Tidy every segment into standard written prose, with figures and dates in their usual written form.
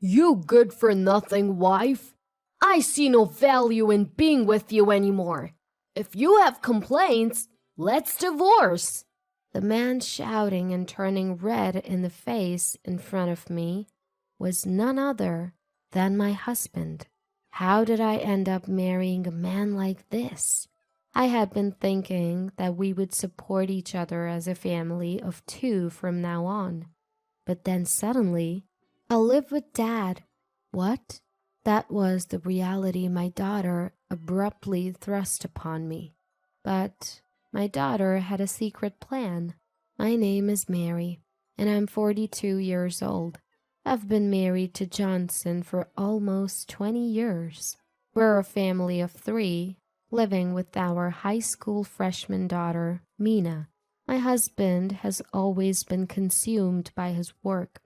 You good-for-nothing wife. I see no value in being with you anymore. If you have complaints, let's divorce." The man shouting and turning red in the face in front of me was none other than my husband. How did I end up marrying a man like this? I had been thinking that we would support each other as a family of two from now on. But then suddenly, I'll live with Dad. What? That was the reality my daughter abruptly thrust upon me. But my daughter had a secret plan. My name is Mary, and I'm 42 years old. I've been married to Johnson for almost 20 years. We're a family of 3, living with our high school freshman daughter, Mina. My husband has always been consumed by his work,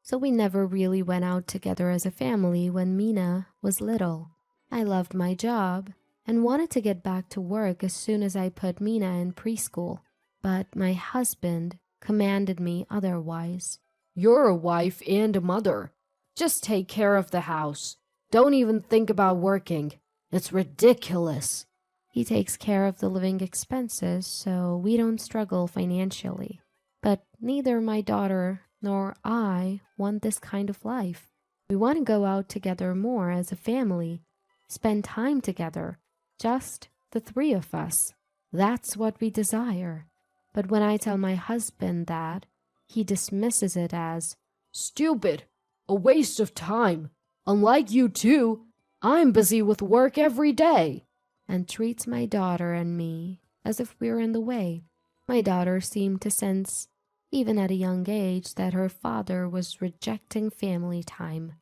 so we never really went out together as a family when Mina was little. I loved my job and wanted to get back to work as soon as I put Mina in preschool, but my husband commanded me otherwise. "You're a wife and a mother. Just take care of the house. Don't even think about working. It's ridiculous." He takes care of the living expenses, so we don't struggle financially. But neither my daughter nor I want this kind of life. We want to go out together more as a family, spend time together, just the 3 of us. That's what we desire. But when I tell my husband that, he dismisses it as "Stupid, a waste of time. Unlike you two, I'm busy with work every day," and treats my daughter and me as if we're in the way. My daughter seemed to sense, even at a young age, that her father was rejecting family time.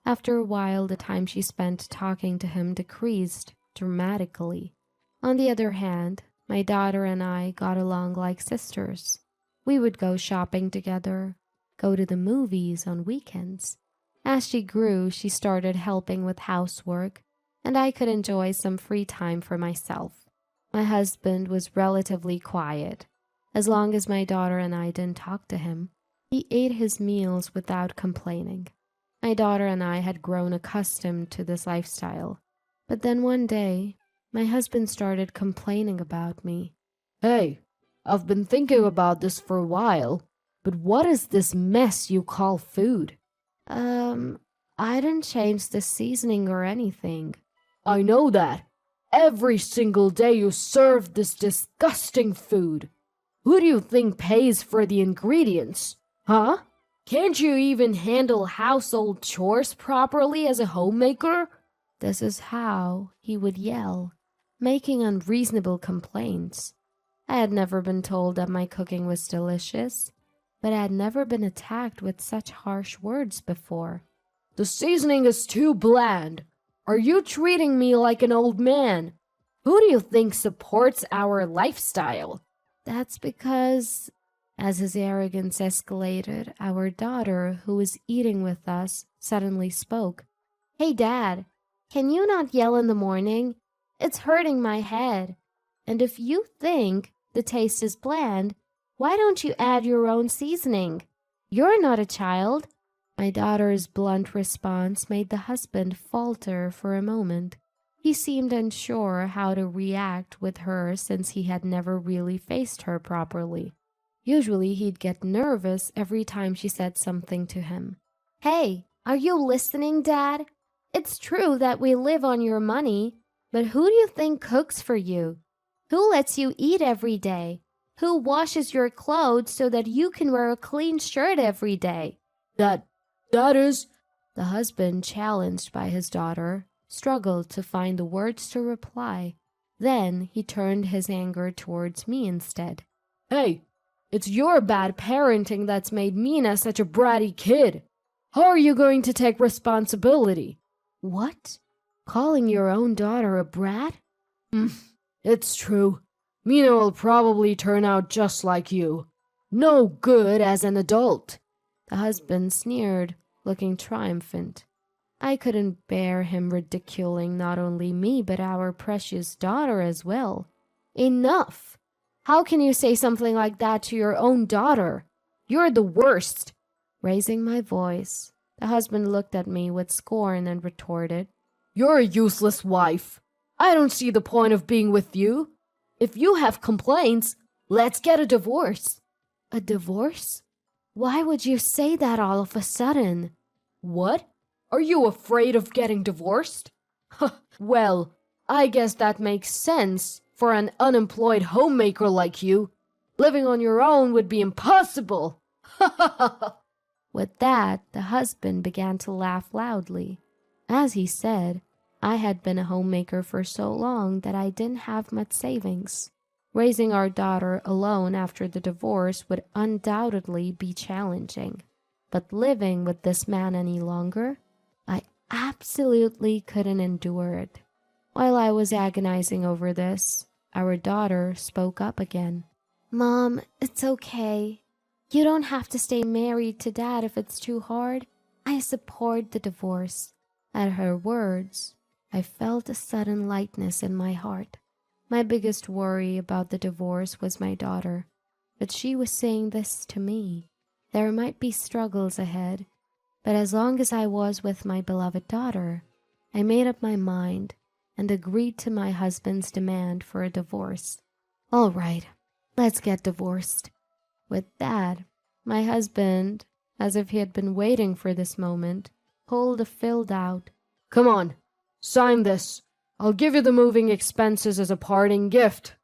After a while, the time she spent talking to him decreased dramatically. On the other hand, my daughter and I got along like sisters. We would go shopping together, go to the movies on weekends. As she grew, she started helping with housework, and I could enjoy some free time for myself. My husband was relatively quiet. As long as my daughter and I didn't talk to him, he ate his meals without complaining. My daughter and I had grown accustomed to this lifestyle. But then one day, my husband started complaining about me. "Hey, I've been thinking about this for a while, but what is this mess you call food?" I didn't change the seasoning or anything." "I know that. Every single day you serve this disgusting food. Who do you think pays for the ingredients? Huh? Can't you even handle household chores properly as a homemaker?" This is how he would yell, making unreasonable complaints. I had never been told that my cooking was delicious, but I had never been attacked with such harsh words before. "The seasoning is too bland. Are you treating me like an old man? Who do you think supports our lifestyle?" That's because, as his arrogance escalated, our daughter, who was eating with us, suddenly spoke. "Hey, Dad, can you not yell in the morning? It's hurting my head. And if you think the taste is bland, why don't you add your own seasoning? You're not a child." My daughter's blunt response made the husband falter for a moment. He seemed unsure how to react with her since he had never really faced her properly. Usually he'd get nervous every time she said something to him. "Hey, are you listening, Dad? It's true that we live on your money, but who do you think cooks for you? Who lets you eat every day? Who washes your clothes so that you can wear a clean shirt every day?" That is..." The husband, challenged by his daughter, struggled to find the words to reply. Then he turned his anger towards me instead. "Hey, it's your bad parenting that's made Mina such a bratty kid. How are you going to take responsibility?" "What? Calling your own daughter a brat?" It's true. Mina will probably turn out just like you. No good as an adult." The husband sneered, looking triumphant. I couldn't bear him ridiculing not only me but our precious daughter as well. "Enough! How can you say something like that to your own daughter? You're the worst!" Raising my voice, The husband looked at me with scorn and retorted, "You're a useless wife. I don't see the point of being with you. If you have complaints, let's get a divorce." "A divorce? Why would you say that all of a sudden?" "What? Are you afraid of getting divorced?" "Well, I guess that makes sense for an unemployed homemaker like you. Living on your own would be impossible." With that, the husband began to laugh loudly. As he said, I had been a homemaker for so long that I didn't have much savings. Raising our daughter alone after the divorce would undoubtedly be challenging. But living with this man any longer, I absolutely couldn't endure it. While I was agonizing over this, our daughter spoke up again. "Mom, it's okay. You don't have to stay married to Dad if it's too hard. I support the divorce." At her words, I felt a sudden lightness in my heart. My biggest worry about the divorce was my daughter, but she was saying this to me. There might be struggles ahead, but as long as I was with my beloved daughter, I made up my mind and agreed to my husband's demand for a divorce. "All right, let's get divorced." With that, my husband, as if he had been waiting for this moment, pulled a filled out, "Come on, sign this. I'll give you the moving expenses as a parting gift."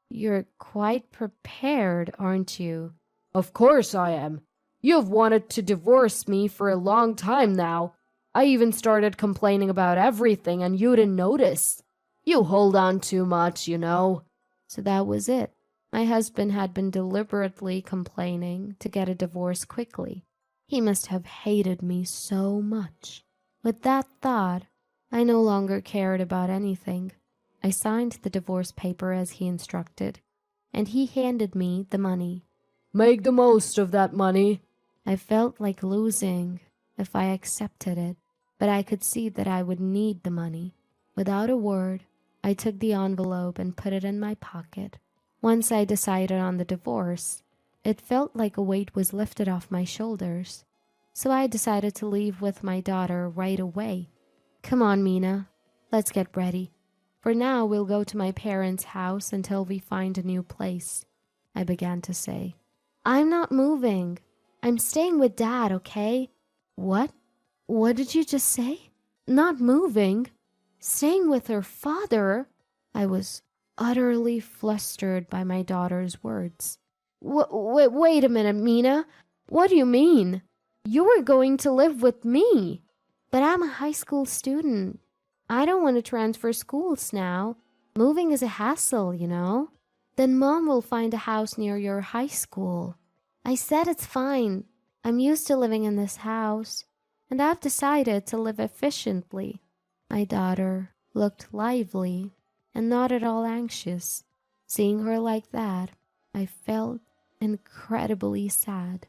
"You're quite prepared, aren't you?" "Of course I am. You've wanted to divorce me for a long time now. I even started complaining about everything and you didn't notice. You hold on too much, you know." So that was it. My husband had been deliberately complaining to get a divorce quickly. He must have hated me so much. With that thought, I no longer cared about anything. I signed the divorce paper as he instructed, and he handed me the money. "Make the most of that money." I felt like losing if I accepted it, but I could see that I would need the money. Without a word, I took the envelope and put it in my pocket. Once I decided on the divorce, it felt like a weight was lifted off my shoulders. So I decided to leave with my daughter right away. "Come on, Mina, let's get ready. For now, we'll go to my parents' house until we find a new place," I began to say. "I'm not moving. I'm staying with Dad, okay?" "What? What did you just say? Not moving? Staying with her father?" I was utterly flustered by my daughter's words. Wait a minute, Mina. What do you mean? You were going to live with me." "But I'm a high school student. I don't want to transfer schools now. Moving is a hassle, you know." "Then Mom will find a house near your high school." I said it's fine. I'm used to living in this house, and I've decided to live efficiently. My daughter looked lively and not at all anxious. Seeing her like that, I felt incredibly sad.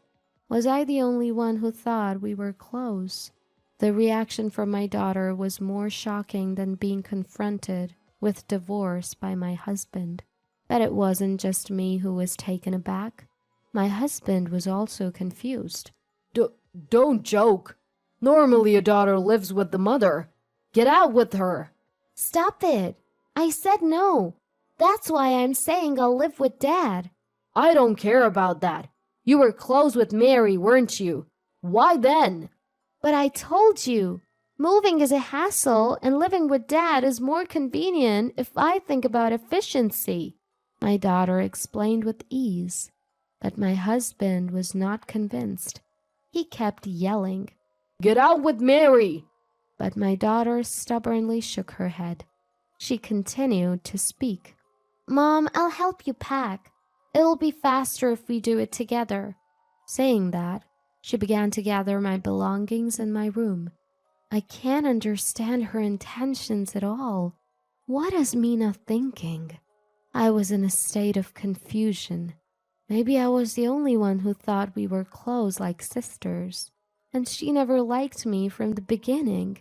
Was I the only one who thought we were close? The reaction from my daughter was more shocking than being confronted with divorce by my husband. But it wasn't just me who was taken aback. My husband was also confused. Don't joke. Normally a daughter lives with the mother. Get out with her." "Stop it. I said no. That's why I'm saying I'll live with Dad." "I don't care about that. You were close with Mary, weren't you? Why then?" "But I told you, moving is a hassle and living with Dad is more convenient if I think about efficiency," my daughter explained with ease. But my husband was not convinced. He kept yelling, "Get out with Mary!" But my daughter stubbornly shook her head. She continued to speak. "Mom, I'll help you pack. It'll be faster if we do it together." Saying that, she began to gather my belongings in my room. I can't understand her intentions at all. What is Mina thinking? I was in a state of confusion. Maybe I was the only one who thought we were close like sisters, and she never liked me from the beginning.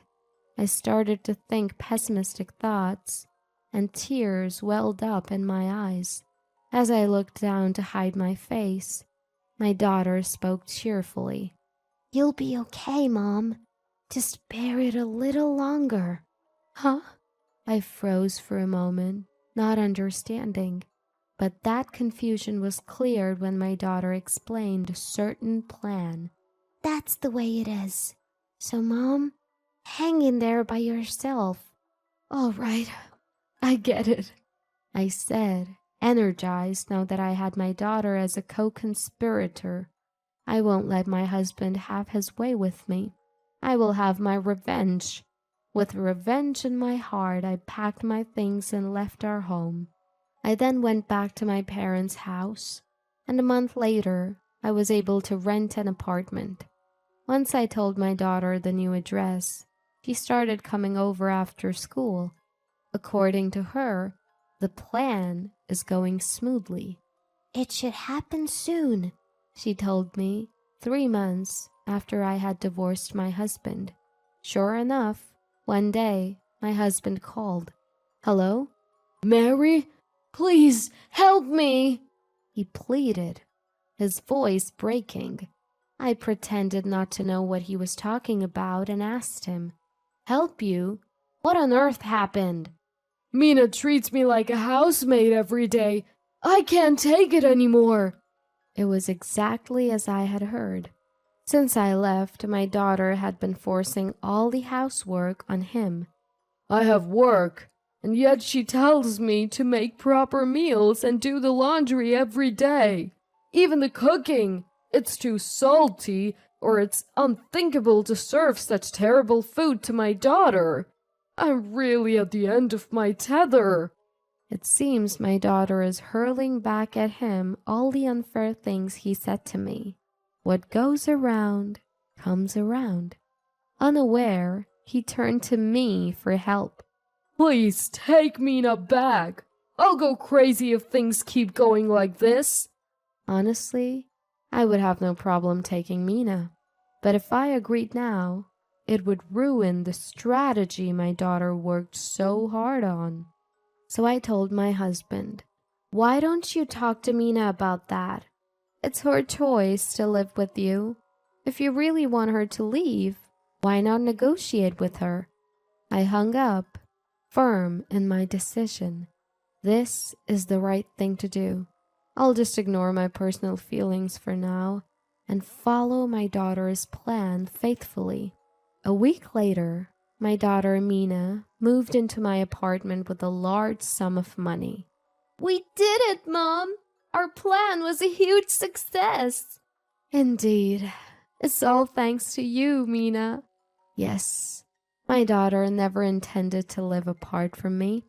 I started to think pessimistic thoughts, and tears welled up in my eyes. As I looked down to hide my face, my daughter spoke cheerfully. You'll be okay, Mom. Just bear it a little longer. Huh? I froze for a moment, not understanding. But that confusion was cleared when my daughter explained a certain plan. That's the way it is. So, Mom, hang in there by yourself. All right, I get it, I said, energized now that I had my daughter as a co-conspirator. I won't let my husband have his way with me. I will have my revenge. With revenge in my heart, I packed my things and left our home. I then went back to my parents' house, and a month later, I was able to rent an apartment. Once I told my daughter the new address, she started coming over after school. According to her, the plan is going smoothly. It should happen soon, she told me, 3 months after I had divorced my husband. Sure enough, one day, my husband called. Hello? Mary, please help me, he pleaded, his voice breaking. I pretended not to know what he was talking about and asked him, Help you? What on earth happened? Mina treats me like a housemaid every day. I can't take it anymore. It was exactly as I had heard. Since I left, my daughter had been forcing all the housework on him. I have work, and yet she tells me to make proper meals and do the laundry every day. Even the cooking, it's too salty, or it's unthinkable to serve such terrible food to my daughter. I'm really at the end of my tether. It seems my daughter is hurling back at him all the unfair things he said to me. What goes around comes around. Unaware, he turned to me for help. Please take Mina back. I'll go crazy if things keep going like this. Honestly, I would have no problem taking Mina. But if I agreed now, it would ruin the strategy my daughter worked so hard on. So I told my husband, Why don't you talk to Mina about that? It's her choice to live with you. If you really want her to leave, why not negotiate with her? I hung up, firm in my decision. This is the right thing to do. I'll just ignore my personal feelings for now and follow my daughter's plan faithfully. A week later, my daughter Mina moved into my apartment with a large sum of money. We did it, Mom! Our plan was a huge success. Indeed, it's all thanks to you, Mina. Yes, my daughter never intended to live apart from me.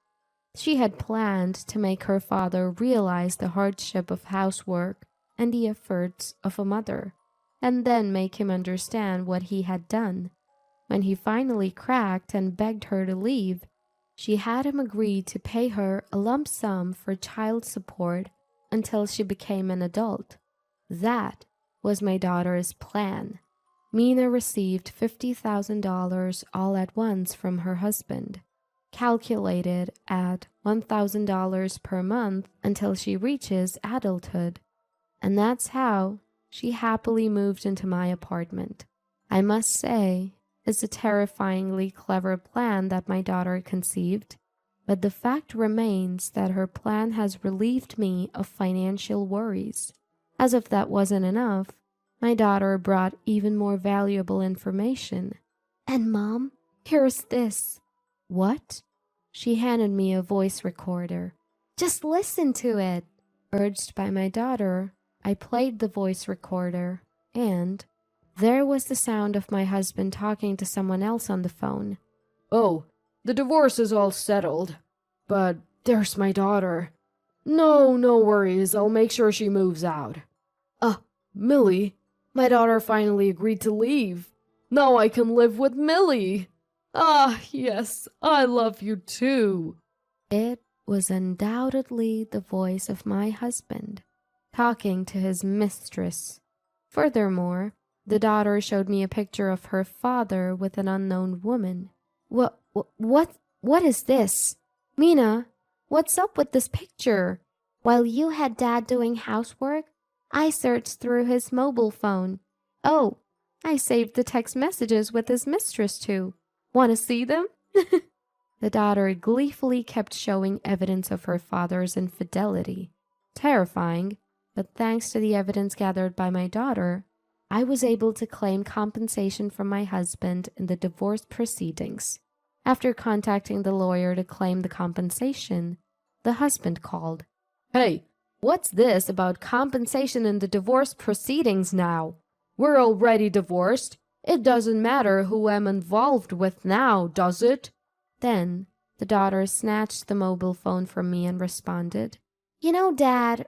She had planned to make her father realize the hardship of housework and the efforts of a mother, and then make him understand what he had done. When he finally cracked and begged her to leave, she had him agree to pay her a lump sum for child support until she became an adult. That was my daughter's plan. Mina received $50,000 all at once from her husband, calculated at $1,000 per month until she reaches adulthood. And that's how she happily moved into my apartment. I must say, it's a terrifyingly clever plan that my daughter conceived, but the fact remains that her plan has relieved me of financial worries. As if that wasn't enough, my daughter brought even more valuable information. And Mom, here's this. What? She handed me a voice recorder. Just listen to it. Urged by my daughter, I played the voice recorder, and there was the sound of my husband talking to someone else on the phone. Oh, the divorce is all settled. But there's my daughter. No worries. I'll make sure she moves out. Millie, my daughter finally agreed to leave. Now I can live with Millie. Ah, yes, I love you too. It was undoubtedly the voice of my husband, talking to his mistress. Furthermore, the daughter showed me a picture of her father with an unknown woman. What is this? Mina, what's up with this picture? While you had Dad doing housework, I searched through his mobile phone. Oh, I saved the text messages with his mistress too. Want to see them? The daughter gleefully kept showing evidence of her father's infidelity. Terrifying, but thanks to the evidence gathered by my daughter, I was able to claim compensation from my husband in the divorce proceedings. After contacting the lawyer to claim the compensation, the husband called. Hey, what's this about compensation in the divorce proceedings now? We're already divorced. It doesn't matter who I'm involved with now, does it? Then the daughter snatched the mobile phone from me and responded, You know, Dad,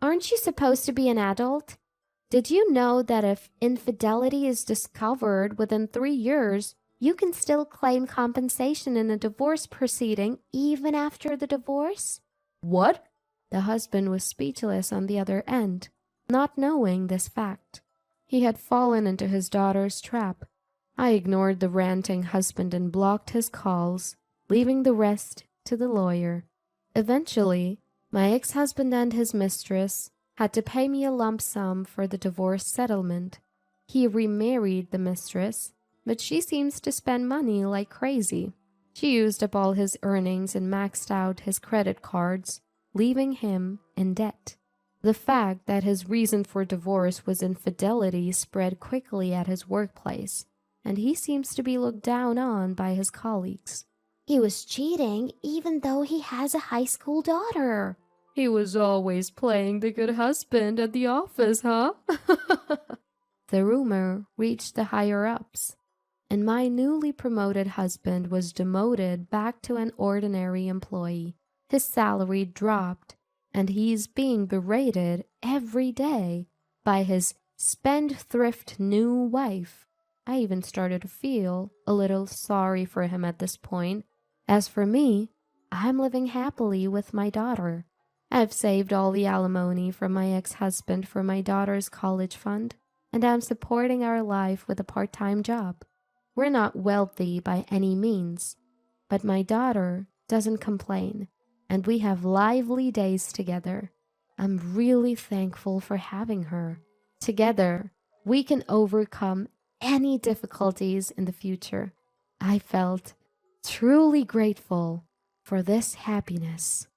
aren't you supposed to be an adult? Did you know that if infidelity is discovered within 3 years, you can still claim compensation in a divorce proceeding even after the divorce? What? The husband was speechless on the other end, not knowing this fact. He had fallen into his daughter's trap. I ignored the ranting husband and blocked his calls, leaving the rest to the lawyer. Eventually, my ex-husband and his mistress had to pay me a lump sum for the divorce settlement. He remarried the mistress, but she seems to spend money like crazy. She used up all his earnings and maxed out his credit cards, leaving him in debt. The fact that his reason for divorce was infidelity spread quickly at his workplace, and he seems to be looked down on by his colleagues. He was cheating even though he has a high school daughter. He was always playing the good husband at the office, huh? The rumor reached the higher-ups, and my newly promoted husband was demoted back to an ordinary employee. His salary dropped, and he's being berated every day by his spendthrift new wife. I even started to feel a little sorry for him at this point. As for me, I'm living happily with my daughter. I've saved all the alimony from my ex-husband for my daughter's college fund, and I'm supporting our life with a part-time job. We're not wealthy by any means, but my daughter doesn't complain, and we have lively days together. I'm really thankful for having her. Together, we can overcome any difficulties in the future. I felt truly grateful for this happiness.